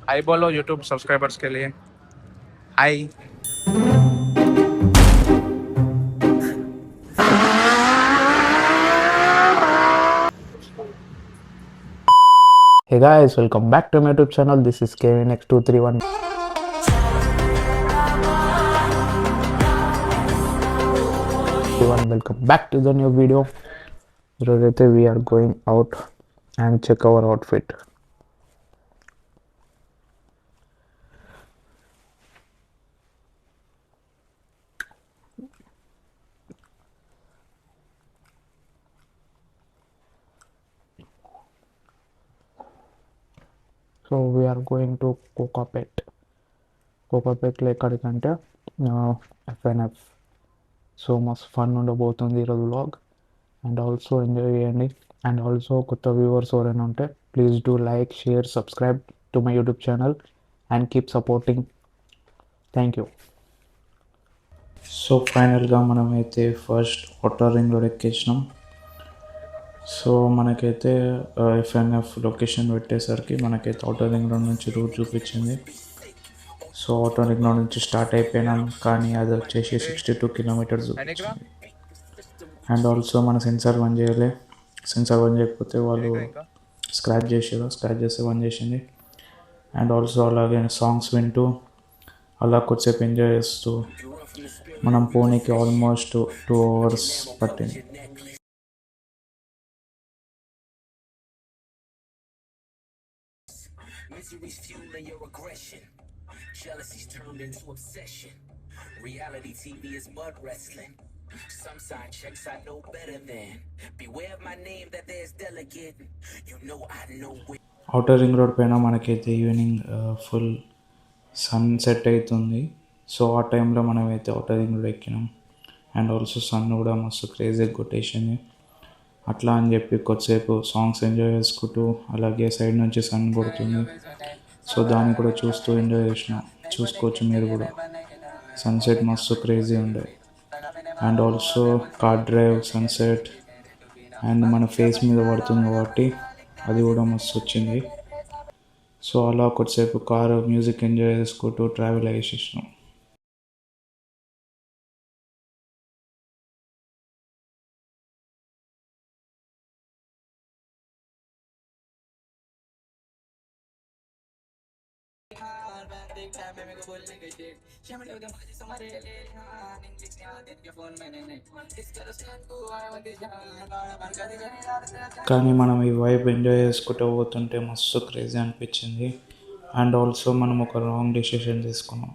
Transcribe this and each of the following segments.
हाय बोलो YouTube subscribers के लिए हाय. Hey guys, welcome back to my YouTube channel. This is Kevin X231. Welcome back to the new video. Today we are going out and check our outfit. So we are going to Kokapet. Kokapetలో ఎక్కడికంటే FNF. So మస్తు fun ఉండబోతుంది ఈరోజు vlog and also enjoy చేయండి. And also కొత్త viewers ఎవరైనా ఉంటే please do like share subscribe to my YouTube channel and keep supporting. Thank you. So ఫైనల్గా మనమైతే ఫస్ట్ అవుటర్ రింగ్ రోడ్ ఎక్కించినాం. సో మనకైతే FNF లొకేషన్ పెట్టేసరికి మనకైతే అవుటర్ రింగ్ రోడ్ నుంచి రూట్ చూపించింది. సో అవుటర్ రింగ్ రోడ్ నుంచి స్టార్ట్ అయిపోయినాం, కానీ అది వచ్చేసి 62 కిలోమీటర్స్ చూపించింది. అండ్ ఆల్సో మన సెన్సార్ బంద్ చేయలే. సెన్సార్ బంద్ చేయకపోతే వాళ్ళు స్క్రాచ్ చేస్తే బంద్ చేసింది. అండ్ ఆల్సో అలాగే సాంగ్స్ వింటూ అలా కొద్దిసేపు ఎంజాయ్ చేస్తూ మనం పోనీకి ఆల్మోస్ట్ 2 hours పట్టింది. Misery's fueling your aggression. Jealousy's turned into obsession. Reality TV is mud wrestling. Some sign checks I know better than. Beware of my name that there's delegate. You know I know it. Outer ring road పైన మనకైతే evening full sunset అవుతుంది. So ఆ టైంలో మనమైతే outer ring road ఎక్కినాం. And also sun కూడా మస్తు క్రేజీగా కొట్టేసింది. అట్లా అని చెప్పి కొద్దిసేపు సాంగ్స్ ఎంజాయ్ చేసుకుంటూ అలాగే సైడ్ నుంచి సన్ కొడుతుంది. సో దాన్ని కూడా చూస్తూ ఎంజాయ్ చేసినాం. చూసుకోవచ్చు మీరు కూడా. సన్సెట్ మస్తు క్రేజీ ఉండే. And also car drive sunset and మన ఫేస్ మీద పడుతుంది కాబట్టి అది కూడా మస్తు వచ్చింది. సో అలా కొద్దిసేపు కారు మ్యూజిక్ ఎంజాయ్ చేసుకుంటూ ట్రావెల్ అయ్యేసేసినాం. కానీ మనం ఈ వైబ్ ఎంజాయ్ చేసుకుంటూ పోతుంటే మస్తు క్రేజీ అనిపించింది. అండ్ ఆల్సో మనం ఒక రాంగ్ డెసిషన్ తీసుకున్నాం.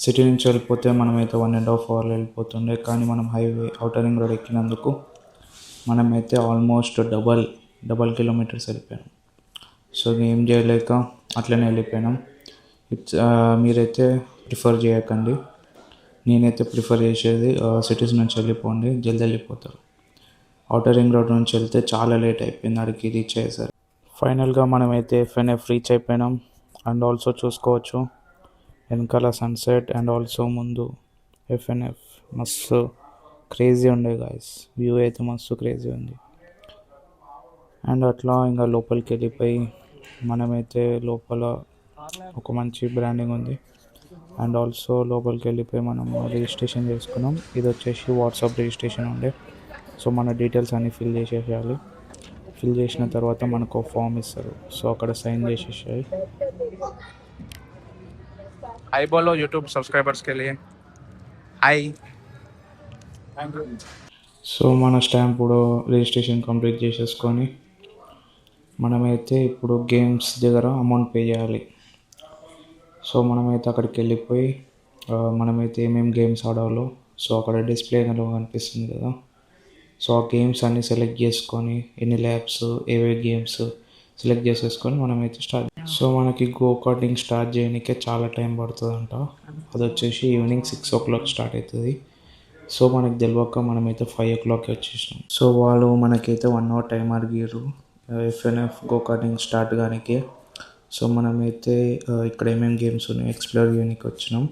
సిటీ నుంచి వెళ్ళిపోతే మనమైతే 1.5 hours వెళ్ళిపోతుండే, కానీ మనం హైవే అవుటర్ రింగ్ రోడ్ ఎక్కినందుకు మనమైతే ఆల్మోస్ట్ డబల్ కిలోమీటర్స్ వెళ్ళిపోయాం. సో ఏం చేయలేక అట్లనే వెళ్ళిపోయినాం. మీరైతే ప్రిఫర్ చేయకండి. నేనైతే ప్రిఫర్ చేసేది సిటీస్ నుంచి వెళ్ళిపోండి, జల్దీ వెళ్ళిపోతారు. అవుటర్ రింగ్ రోడ్ నుంచి వెళ్తే చాలా లేట్ అయిపోయింది అక్కడికి రీచ్ అయ్యేసరికి. ఫైనల్గా మనమైతే FNF రీచ్ అయిపోయినాం. అండ్ ఆల్సో చూసుకోవచ్చు వెనకాల సన్సెట్ అండ్ ఆల్సో ముందు FNF మస్తు క్రేజీ ఉండే గాయస్. వ్యూ అయితే మస్తు క్రేజీ ఉంది. అండ్ అట్లా ఇంకా లోపలికి వెళ్ళిపోయి మనమైతే లోపల ఒక మంచి బ్రాండింగ్ ఉంది. అండ్ ఆల్సో లోపలికి వెళ్ళిపోయి మనం రిజిస్ట్రేషన్ చేసుకున్నాం. ఇది వచ్చేసి వాట్సాప్ రిజిస్ట్రేషన్ ఉండే. సో మన డీటెయిల్స్ అన్నీ ఫిల్ చేసేయాలి. ఫిల్ చేసిన తర్వాత మనకు ఒక ఫామ్ ఇస్తారు. సో అక్కడ సైన్ చేసేసాయి. हाय बोलो यूट्यूब सब्सक्राइबर्स के लिए हाय. సో మన స్టాంప్ కూడా రిజిస్ట్రేషన్ కంప్లీట్ చేసేసుకొని మనమైతే ఇప్పుడు గేమ్స్ దగ్గర అమౌంట్ పే చేయాలి. సో మనమైతే అక్కడికి వెళ్ళిపోయి మనమైతే ఏమేమి గేమ్స్ ఆడాలో సో అక్కడ డిస్ప్లేలో కనిపిస్తుంది కదా. సో ఆ గేమ్స్ అన్నీ సెలెక్ట్ చేసుకొని ఎన్ని ల్యాబ్స్ ఏవే గేమ్స్ సెలెక్ట్ చేసేసుకొని మనమైతే సో మనకి గో కార్టింగ్ స్టార్ట్ చేయడానికే చాలా టైం పడుతుందంట. అది వచ్చేసి ఈవినింగ్ 6 o'clock స్టార్ట్ అవుతుంది. సో మనకి తెలియక మనమైతే 5 o'clock వచ్చేసినాం. సో వాళ్ళు మనకైతే 1 hour టైం అడిగారు FNF గో కార్టింగ్ స్టార్ట్ కానీకి. సో మనమైతే ఇక్కడ ఏమేమి గేమ్స్ ఉన్నాయి ఎక్స్ప్లోర్ చేయడానికి వచ్చినాం.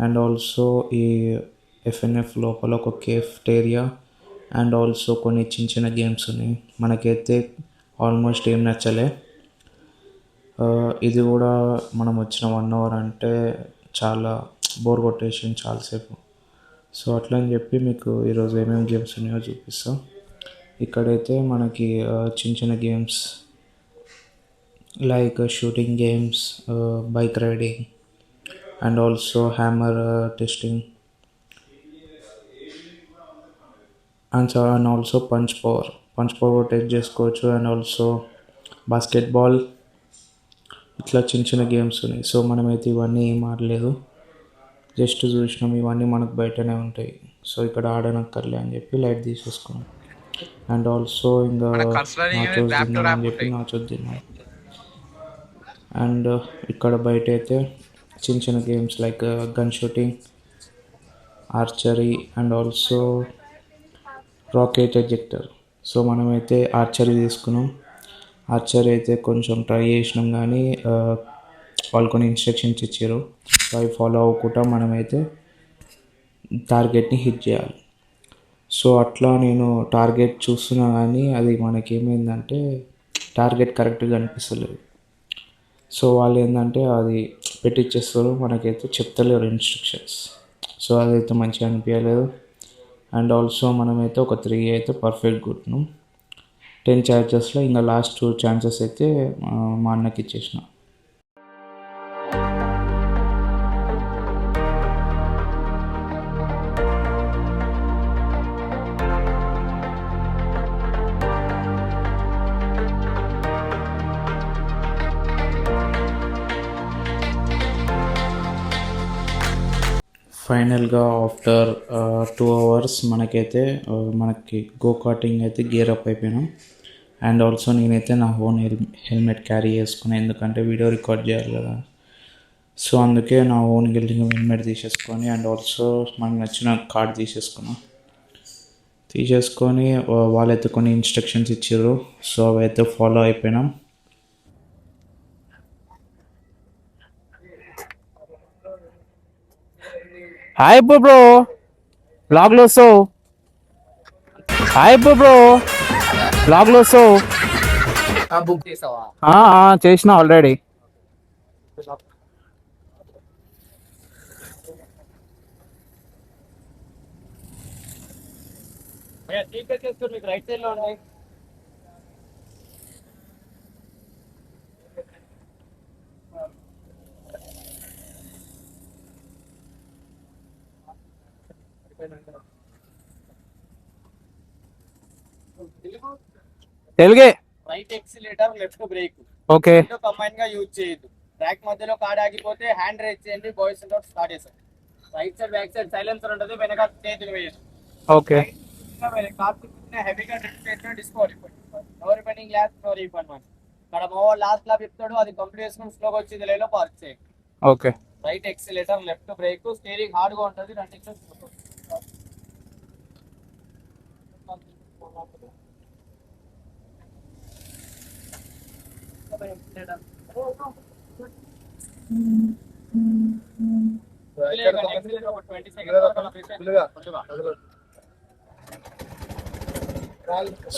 అండ్ ఆల్సో ఈ FNF లోపల ఒక కేఫ్టేరియా అండ్ ఆల్సో కొన్ని చిన్న చిన్న గేమ్స్ ఉన్నాయి. మనకైతే ఆల్మోస్ట్ ఏం నచ్చలే. ఇది కూడా మనం వచ్చిన 1 అవర్ అంటే చాలా బోర్ కొట్టేసింది చాలాసేపు. సో అట్లా అని చెప్పి మీకు ఈరోజు ఏమేమి గేమ్స్ ఉన్నాయో చూపిస్తాం. ఇక్కడైతే మనకి చిన్న చిన్న games like shooting games, bike riding and also hammer testing and also punch power test చేసుకోవచ్చు. అండ్ ఆల్సో బాస్కెట్బాల్, ఇట్లా చిన్న చిన్న గేమ్స్ ఉన్నాయి. సో మనమైతే ఇవన్నీ ఏం ఆడలేదు, జస్ట్ చూసినాం. ఇవన్నీ మనకు బయటనే ఉంటాయి, సో ఇక్కడ ఆడనక్కర్లే అని చెప్పి లైట్ తీసేసుకున్నాం. అండ్ ఆల్సో ఇంకా మన కర్సరీ నాచోస్ ల్యాప్ టు తిన్నాం ల్యాప్ అని చెప్పి ఉంటాయి. నాచోస్ తిన్నాం. అండ్ ఇక్కడ బయట అయితే చిన్న చిన్న games like gun shooting, archery and also rocket ejector. So మనమైతే ఆర్చరీ తీసుకున్నాం. ఆర్చరీ అయితే కొంచెం ట్రై చేసినాం కానీ వాళ్ళు కొన్ని ఇన్స్ట్రక్షన్స్ ఇచ్చారు, సో అవి ఫాలో అవ్వకుండా మనమైతే టార్గెట్ని హిట్ చేయాలి. సో అట్లా నేను టార్గెట్ చూస్తున్నా కానీ అది మనకేమైందంటే టార్గెట్ కరెక్ట్గా అనిపిస్తలేదు. సో వాళ్ళు ఏంటంటే అది పెట్టిచ్చేస్తారు, మనకైతే చెప్తలేరు ఇన్స్ట్రక్షన్స్. సో అదైతే మంచిగా అనిపించలేదు. అండ్ ఆల్సో మనమైతే ఒక 3 అయితే పర్ఫెక్ట్ కొట్టినాం 10 ఛాన్సెస్లో. ఇంకా లాస్ట్ 2 ఛాన్సెస్ అయితే మా అన్నకి ఇచ్చేసిన. ఫైనల్గా ఆఫ్టర్ 2 అవర్స్ మనకైతే మనకి గో కార్టింగ్ అయితే గేర్ అప్ అయిపోయినాం. అండ్ ఆల్సో నేనైతే నా ఓన్ హెల్మెట్ క్యారీ చేసుకున్నాను, ఎందుకంటే వీడియో రికార్డ్ చేయాలి కదా. సో అందుకే నా ఓన్ హెల్మెట్ తీసేసుకొని అండ్ ఆల్సో మనకు నచ్చిన కార్డ్ తీసేసుకొని వాళ్ళైతే కొన్ని ఇన్స్ట్రక్షన్స్ ఇచ్చారు, సో అవైతే ఫాలో అయిపోయినాం. హాయ్ బ్రో, బ్లాగ్లో సో హాయ్ బ్రో, బ్లాగ్లో సో బుక్ చేసావా? చేసిన ఆల్రెడీ. మీకు రైట్ సైడ్ లో ఉన్నాయి. తెలుగే. Right accelerator, left brake okay, combine గా యూజ్ చేయొద్దు. ట్రాక్ మధ్యలో కార్ ఆగిపోతే హ్యాండ్ రేజ్ చేయండి, బాయ్స్ స్టార్ట్ చేస్తారు. Right side back side silencer ఉంటుంది, వెనక చేతులు వేయండి. ఓకే, కార్ హెవీగా డ్రిఫ్ట్ చేసిన disqualify. No refunding glass, no refund money. ఇక్కడ మోవర్ లాస్ట్ లా చెప్తాడు, అది కంప్లీట్ చేసుకుని స్లోగా వచ్చేది లేలో పార్క్ చేయండి. Okay. Right accelerator, left break, steering hard గా ఉంటుంది. రన్నింగ్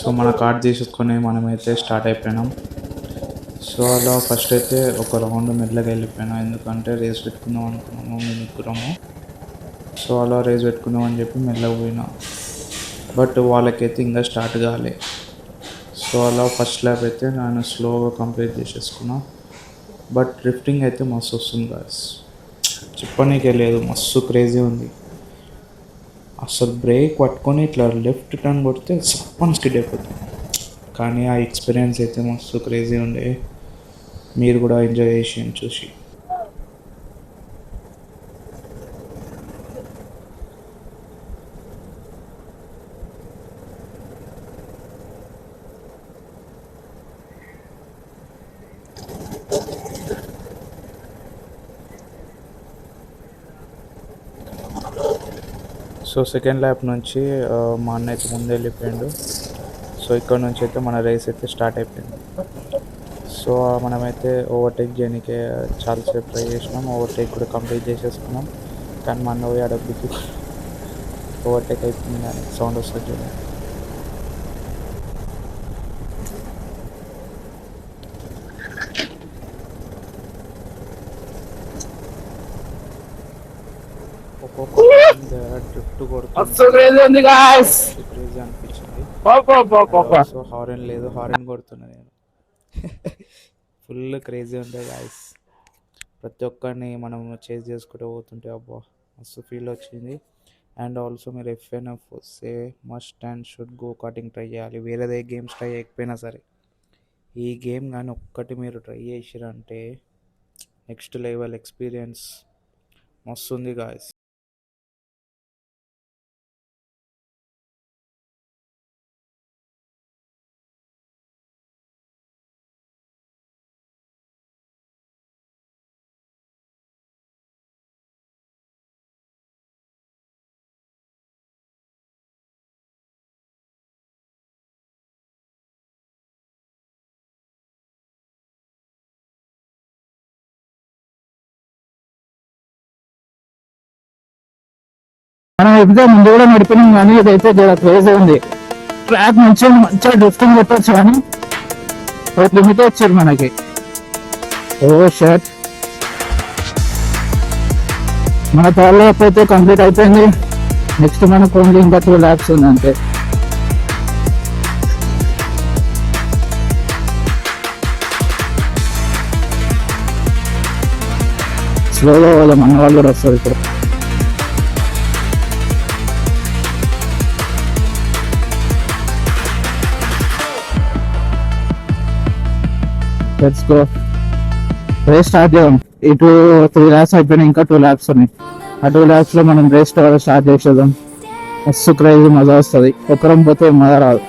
సో మన కార్డ్ తీసుకొని మనమైతే స్టార్ట్ అయిపోయినాం. సో అలా ఫస్ట్ అయితే ఒక రౌండ్ మెల్లగా వెళ్ళిపోయినా, ఎందుకంటే రేస్ పెట్టుకుందాం అనుకున్నాము మేము ముగ్గురము. సో అలా రేస్ పెట్టుకుందాం అని చెప్పి మెల్లగా పోయినా, బట్ వాళ్ళకైతే ఇంకా స్టార్ట్ కాలే. సో అలా ఫస్ట్ ల్యాప్ అయితే నేను స్లోగా కంప్లీట్ చేసేసుకున్నా. బట్ డ్రిఫ్టింగ్ అయితే మస్తు వస్తుంది గాయ్స్, చెప్పనీకే లేదు, మస్తు క్రేజీ ఉంది. అసలు బ్రేక్ పట్టుకొని ఇట్లా లెఫ్ట్ టర్న్ కొడితే సప్పన్ స్కిడ్ అయిపోతుంది. కానీ ఆ ఎక్స్పీరియన్స్ అయితే మస్తు క్రేజీ ఉండే, మీరు కూడా ఎంజాయ్ చేసి చూసి. సో సెకండ్ ల్యాప్ నుంచి మా అన్న అయితే ముందే వెళ్ళిపోయాడు. సో ఇక్కడ నుంచి అయితే మన రేస్ అయితే స్టార్ట్ అయిపోయింది. సో మనమైతే ఓవర్టేక్ చేయడానికి చాలాసేపు ట్రై చేసినాం, ఓవర్టేక్ కూడా కంప్లీట్ చేసేసుకున్నాం. కానీ మా అన్న పోయి అడగకి ఓవర్టేక్ అయిపోయింది కానీ సౌండ్ వస్తుంది చూడండి. డ్రిఫ్ట్ కొడుతుంది, క్రేజీ అనిపించింది. సో హారన్ లేదు, హారన్ కొడుతున్నా నేను. ఫుల్ క్రేజీ ఉంటుంది గాయస్. ప్రతి ఒక్కరిని మనం చేజ్ చేసుకుంటూ పోతుంటే అబ్బా మస్తు ఫీల్ వచ్చింది. అండ్ ఆల్సో మీరు ఎఫ్ఎన్ఎఫ్ వస్తే must and should go karting try చేయాలి. వేరేదే గేమ్స్ ట్రై చేయకపోయినా సరే ఈ గేమ్ కానీ ఒక్కటి మీరు ట్రై చేసిరంటే నెక్స్ట్ లెవెల్ ఎక్స్పీరియన్స్ మస్తు ఉంది గాయస్. మనం ఎప్పుడైతే ముందు కూడా నడిపినాం కానీ ఇదైతే క్రేజీ ఉంది. ట్రాక్ మంచిగా డ్రిఫ్టింగ్ పెట్టచ్చు కానీ లిమిట్ వచ్చారు మనకి. ఓ షర్ట్ మన త్వరలో ఎప్పుడైతే కంప్లీట్ అయిపోయింది. నెక్స్ట్ మనకు ఓన్లీ ఇంకా 2 laps ఉంది అంతే. స్లోగా వాళ్ళ మన వాళ్ళు కూడా వస్తారు ఇప్పుడు. లెట్స్ గో, రేస్ స్టార్ట్ చేద్దాం. ఈ 3 laps అయిపోయినాయి, ఇంకా 2 laps ఉన్నాయి. ఆ 2 laps లో మనం రేస్ స్టార్ట్ చేసేద్దాం. మస్తు క్రేజీ మజా వస్తుంది. ఒకరం పోతే మజా రాదు.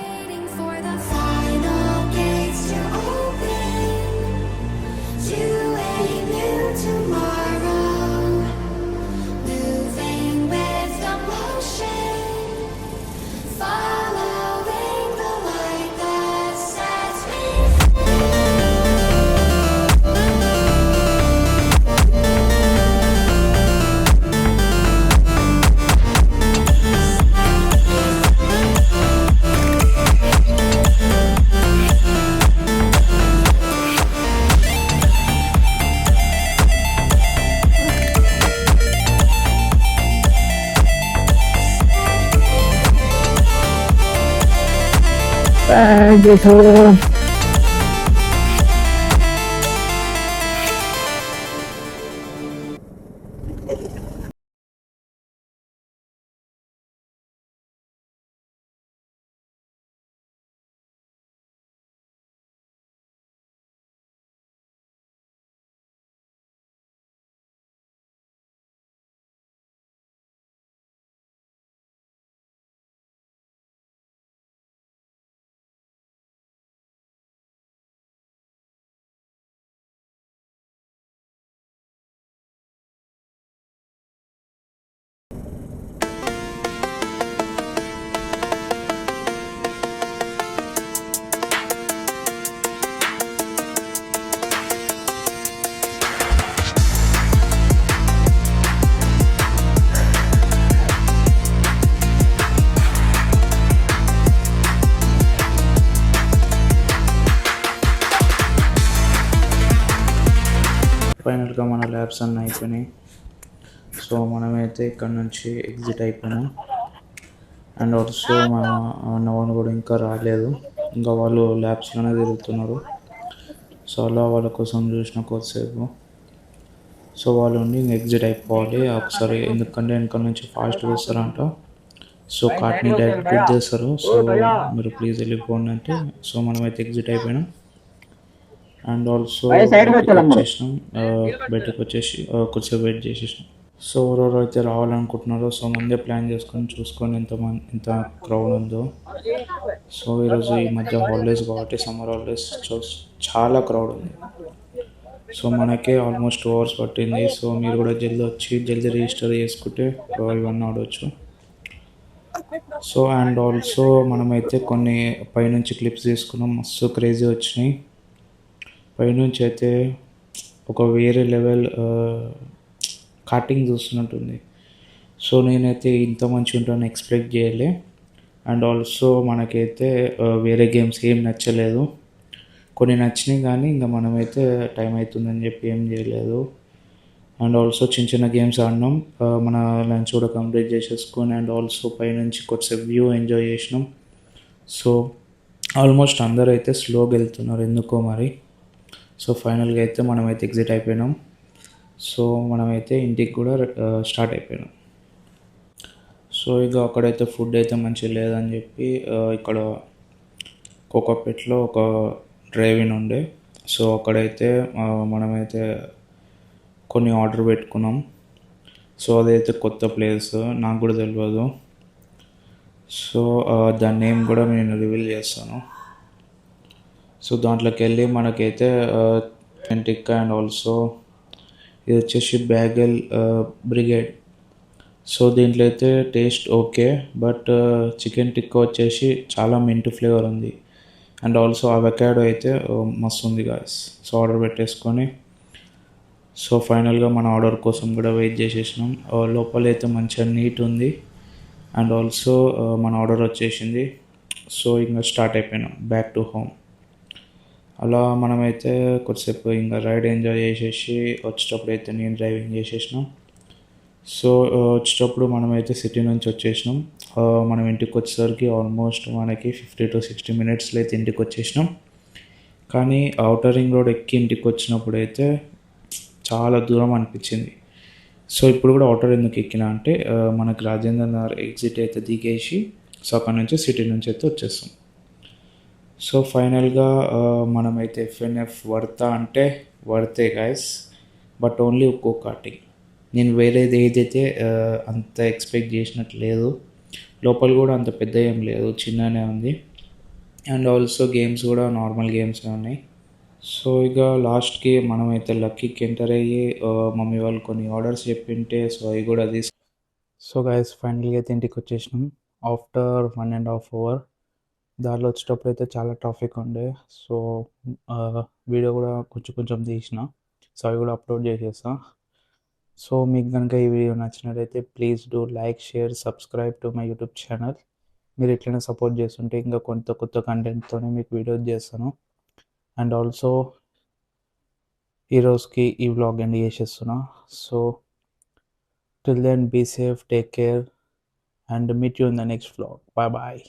ఫైనల్గా మన ల్యాబ్స్ అన్నీ అయిపోయినాయి. సో మనమైతే ఇక్కడ నుంచి ఎగ్జిట్ అయిపోయినాం. అండ్ ఆల్సో మన అన్నవాళ్ళు కూడా ఇంకా రాలేదు, ఇంకా వాళ్ళు ల్యాబ్స్లోనే తిరుగుతున్నారు. సో అలా వాళ్ళ కోసం చూసిన కొద్దిసేపు. సో వాళ్ళు ఉండి ఎగ్జిట్ అయిపోవాలి ఒకసారి, ఎందుకంటే వెనక నుంచి ఫాస్ట్గా వస్తారంట. సో కార్ట్ని డైరెక్ట్ పిక్ చేస్తారు. సో మీరు ప్లీజ్ వెళ్ళిపోండి అంటే, సో మనమైతే ఎగ్జిట్ అయిపోయినాం. అండ్ ఆల్సో వచ్చేసినాం, బయటకు వచ్చేసి కొద్దిసేపు వెయిట్ చేసేసినాం. సో ఎవరెవరు అయితే రావాలనుకుంటున్నారో సో ముందే ప్లాన్ చూసుకొని ఎంత క్రౌడ్ ఉందో. సో ఈరోజు ఈ మధ్య హాలిడేస్ కాబట్టి సమ్మర్ హాలిడేస్ చాలా క్రౌడ్ ఉంది. సో మనకే ఆల్మోస్ట్ 2 hours పట్టింది. సో మీరు కూడా జల్దీ రిజిస్టర్ చేసుకుంటే ఇవన్నీ ఆడవచ్చు. సో అండ్ ఆల్సో మనమైతే కొన్ని పైనుంచి క్లిప్స్ తీసుకున్నాం, మస్తు క్రేజీ వచ్చినాయి. పైనుంచి అయితే ఒక వేరే లెవెల్ కార్టింగ్ చూస్తున్నట్టుంది. సో నేనైతే ఇంత మంచిగా ఉంటుందని ఎక్స్పెక్ట్ చేయలే. అండ్ ఆల్సో మనకైతే వేరే గేమ్స్ ఏం నచ్చలేదు, కొన్ని నచ్చినాయి కానీ ఇంకా మనమైతే టైం అవుతుందని చెప్పి ఏం చేయలేదు. అండ్ ఆల్సో చిన్న చిన్న గేమ్స్ ఆడినాం. మన లంచ్ కూడా కంప్లీట్ చేసేసుకొని అండ్ ఆల్సో పైనుంచి కొద్దిసేపు వ్యూ ఎంజాయ్ చేసినాం. సో ఆల్మోస్ట్ అందరూ అయితే స్లోగా వెళ్తున్నారు ఎందుకో మరి. సో ఫైనల్గా అయితే మనమైతే ఎగ్జిట్ అయిపోయినాం. సో మనమైతే ఇంటికి కూడా స్టార్ట్ అయిపోయినాం. సో ఇక అక్కడైతే ఫుడ్ అయితే మంచిగా లేదని చెప్పి ఇక్కడ కోకాపేట్లో ఒక డ్రైవ్-ఇన్ ఉండే. సో అక్కడైతే మనమైతే కొన్ని ఆర్డర్ పెట్టుకున్నాం. సో అదైతే కొత్త ప్లేస్, నాకు కూడా తెలియదు. సో దాని నేమ్ కూడా నేను రివీల్ చేస్తాను. సో దాంట్లోకి వెళ్ళి మనకైతే చికెన్ టిక్కా అండ్ ఆల్సో ఇది వచ్చేసి బ్యాగెల్ బ్రిగేడ్. సో దీంట్లో అయితే taste okay, but chicken tikka వచ్చేసి చాలా మింట్ ఫ్లేవర్ ఉంది. అండ్ ఆల్సో అవకాడో అయితే మస్తు ఉంది గాయస్. సో ఆర్డర్ పెట్టేసుకొని సో ఫైనల్గా మన ఆర్డర్ కోసం కూడా వెయిట్ చేసేసినాం. లోపలైతే మంచిగా నీట్ ఉంది అండ్ ఆల్సో మన ఆర్డర్ వచ్చేసింది. సో ఇంకా స్టార్ట్ అయిపోయినాం బ్యాక్ టు హోమ్. అలా మనమైతే కొద్దిసేపు ఇంకా రైడ్ ఎంజాయ్ చేసేసి వచ్చేటప్పుడు అయితే నేను డ్రైవింగ్ చేసేసినాం. సో వచ్చేటప్పుడు మనమైతే సిటీ నుంచి వచ్చేసినాం. మనం ఇంటికి వచ్చేసరికి ఆల్మోస్ట్ మనకి 50 to 60 minutesలో అయితే ఇంటికి వచ్చేసినాం. కానీ ఔటర్ రింగ్ రోడ్ ఎక్కి ఇంటికి వచ్చినప్పుడు అయితే చాలా దూరం అనిపించింది. సో ఇప్పుడు కూడా ఔటర్ ఎందుకు ఎక్కినా అంటే మనకు రాజేంద్ర నగర్ ఎగ్జిట్ అయితే దిగేసి సో అక్కడ నుంచి సిటీ నుంచి అయితే వచ్చేస్తాం. సో ఫైనల్గా మనమైతే ఎఫ్ఎన్ఎఫ్ వర్తా అంటే వర్తే గైస్, బట్ ఓన్లీ ఒక్కో కార్టింగ్. నేను వేరేది ఏదైతే అంత ఎక్స్పెక్ట్ చేసినట్టు లేదు. లోపల కూడా అంత పెద్ద ఏం లేదు, చిన్ననే ఉంది. అండ్ ఆల్సో గేమ్స్ కూడా నార్మల్ గేమ్సే ఉన్నాయి. సో ఇక లాస్ట్కి మనమైతే లక్కీకి ఎంటర్ అయ్యి మమ్మీ వాళ్ళు కొన్ని ఆర్డర్స్ చెప్పింటే సో అవి కూడా సో గైస్ ఫైనల్గా అయితే ఇంటికి వచ్చేసినాం ఆఫ్టర్ 1.5 hours. దారిలో వచ్చేటప్పుడు అయితే చాలా ట్రాఫిక్ ఉండే. సో వీడియో కూడా కొంచెం తీసిన, సో అవి కూడా అప్లోడ్ చేసేస్తా. సో మీకు కనుక ఈ వీడియో నచ్చినట్లయితే please do like, share, subscribe to my YouTube channel. మీరు ఇట్లనే సపోర్ట్ చేస్తుంటే ఇంకా కొత్త కంటెంట్తోనే మీకు వీడియోస్ చేస్తాను. అండ్ ఆల్సో ఈరోజుకి ఈ వ్లాగ్ ఎండ్ చేసేస్తున్నా. So till then be safe, take care and meet you in the next vlog. Bye bye.